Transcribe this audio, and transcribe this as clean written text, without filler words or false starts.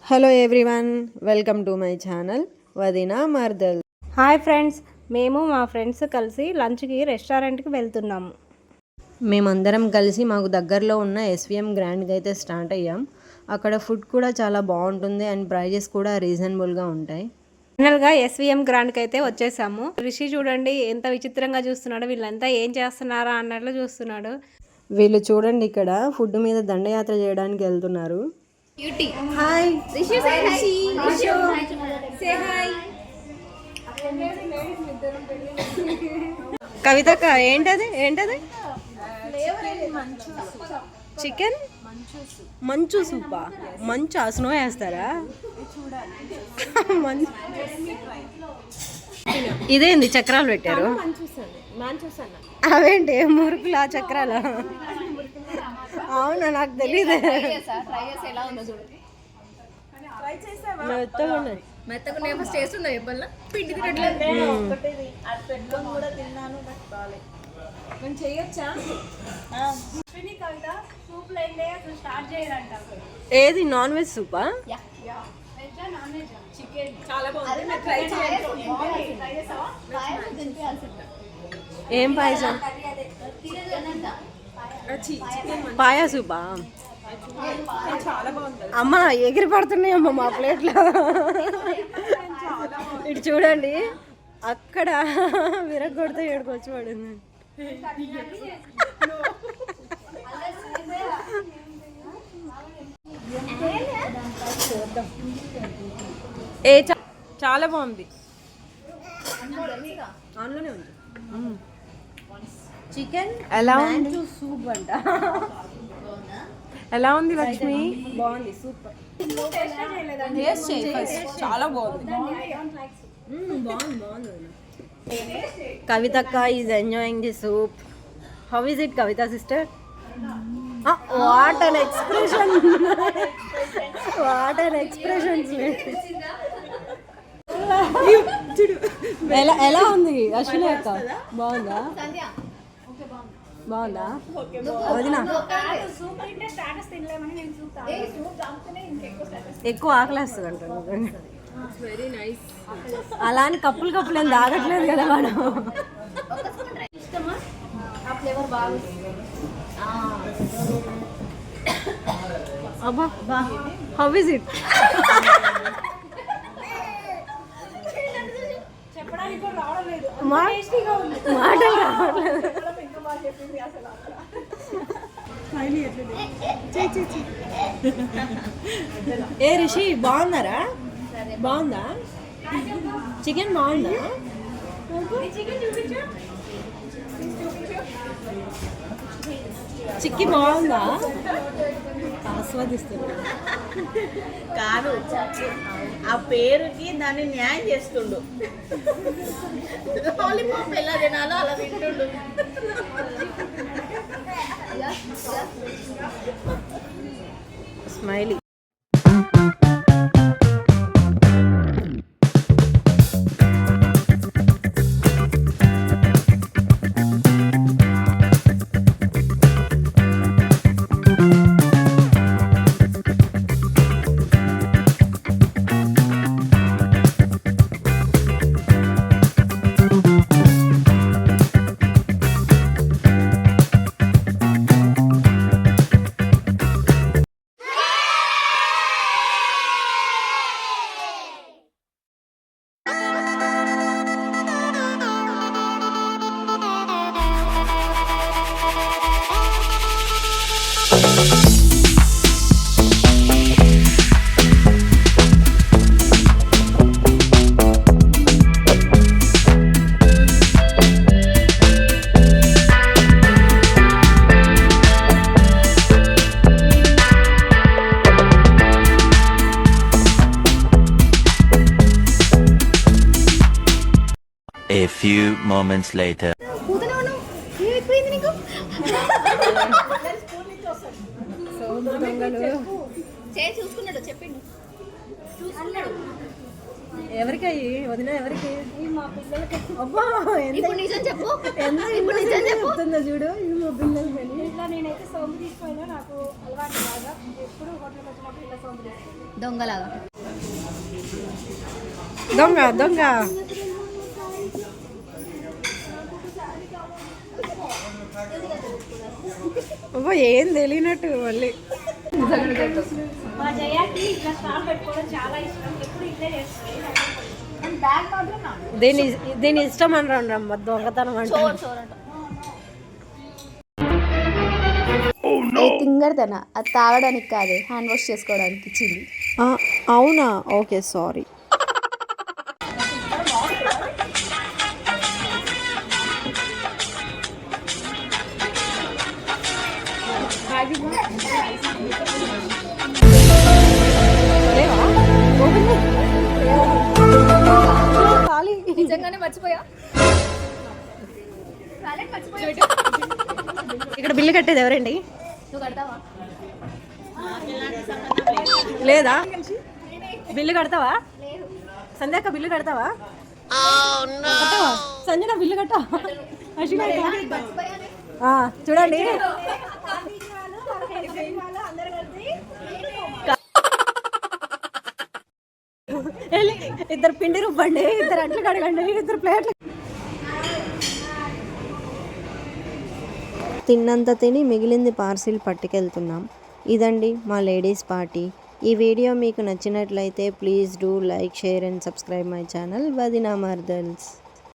Hello everyone, welcome to my channel వదినా మర్దల్. Hi friends, మేము మా ఫ్రెండ్స్ కలిసి లంచ్కి రెస్టారెంట్కి వెళ్తున్నాము. మేమందరం కలిసి మాకు దగ్గరలో ఉన్న ఎస్విఎం గ్రాండ్కి అయితే స్టార్ట్ అయ్యాం. అక్కడ ఫుడ్ కూడా చాలా బాగుంటుంది అండ్ ప్రైజెస్ కూడా రీజనబుల్గా ఉంటాయి. ఫైనల్గా ఎస్విఎం గ్రాండ్కి అయితే వచ్చేసాము. రిషి చూడండి ఎంత విచిత్రంగా చూస్తున్నాడు, వీళ్ళంతా ఏం చేస్తున్నారా అన్నట్లు చూస్తున్నాడు. వీళ్ళు చూడండి ఇక్కడ ఫుడ్ మీద దండయాత్ర చేయడానికి వెళ్తున్నారు. Hi Rishu, say hi. Rishu, say hi. కవితక్క, ఏంటది ఏంటది? చికెన్ మంచు సూపా? మంచు స్నో వేస్తారా? ఇదేంది చక్రాలు పెట్టారు? అవేంటి మురుకులా చక్రాలా? అవునా, నాకు తెలీదు. మెత్తగా ఫస్ట్ చేస్తున్నా చెప్పాలా, పిండి తినట్లేదు. ఏది నాన్ వెజ్ సూపా? ఏం పాయసం? పాయా సూపా? అమ్మ ఎగిరి పడుతున్నాయి అమ్మ మా ప్లేట్లో. ఇటు చూడండి, అక్కడ విరగొడితే ఏడుకు వచ్చి పడింది. ఏ చాలా బాగుంది. అందులోనే ఉంది చికెన్. ఎలా ఉంది సూప్ అంట? ఎలా ఉంది లక్ష్మి? బాగుంది, సూపర్. చాలా బాగుంది. కవితక్క is enjoying the soup. How is it Kavitha sister? What an expression, what an expressions. ఎలా ఉంది అశ్విని అక్క? బాగుందా? బాగుందా వదినా? ఎక్కువ ఆకలేస్తుంది అంటారు. అలా అని కప్పులు కప్పులు ఏం తాగట్లేదు కదా మనం. అబ్బా, హౌ ఇస్ ఇట్? మాటలు రావట్లేదు. ఏ రిషి, బాగున్నారా? బాగుందా చికెన్? బాగుందా? చిక్కి బాగుందా? ఆస్వాదిస్తున్నా. కాదు, ఆ పేరుకి దాన్ని న్యాయం చేస్తుండు. లాలీపాప్ ఎలా తినాలో అలా తింటుండు. Smiley. A few moments later. చూసుకున్నాడు, చెప్పిండు. ఎవరికి వదిన? ఎవరికి? మా పిల్లలకి. అబ్బా, ఎంత నిజం చెప్పు. చెప్తుందో చూడు. మా పిల్లలకి నేనైతే సోంపు తీసుకుపోయినా, నాకు అలవాటు బాగా. ఎప్పుడు హోటల్కి వచ్చినప్పుడు ఇలా సోంపు తీసుకుంటాను. దొంగలాగా. దొంగ దొంగ. అబ్బా ఏం తెలియనట్టు మళ్ళీ. మా జయాకి ఇట్లా స్టార్ పెట్టుకోవడం చాలా ఇష్టం. ఎప్పుడు ఇట్లే చేస్తుంది. బ్యాగ్ మాత్రం నాకు. దీని ఇష్టం అని రమ్మ దొంగతనం అంటే. తింగడతన అది తాగడానికి కాదు, హ్యాండ్ వాష్ చేసుకోవడానికి ఇచ్చింది. అవునా, ఓకే సారీ. నిజంగానే మర్చిపోయా. ఇక్కడ బిల్లు కట్టేది ఎవరండి? నువ్వు కడతావా? లేదా బిల్లు కడతావా? సంధ్యాక బిల్లు కడతావా? కట్టవా? సంజన బిల్లు కట్టవా? చూడండి, ఇద్దరు పిండి రుబ్బండి, ఇద్దరు అంట్లు కడగండి, ఇద్దరు ప్లేట్లు. తిన్నంత తిని మిగిలింది పార్సిల్ పట్టుకెళ్తున్నాం. ఇదండి మా లేడీస్ పార్టీ. ఈ వీడియో మీకు నచ్చినట్లయితే please do like, share and subscribe my channel వదినా మర్దల్స్.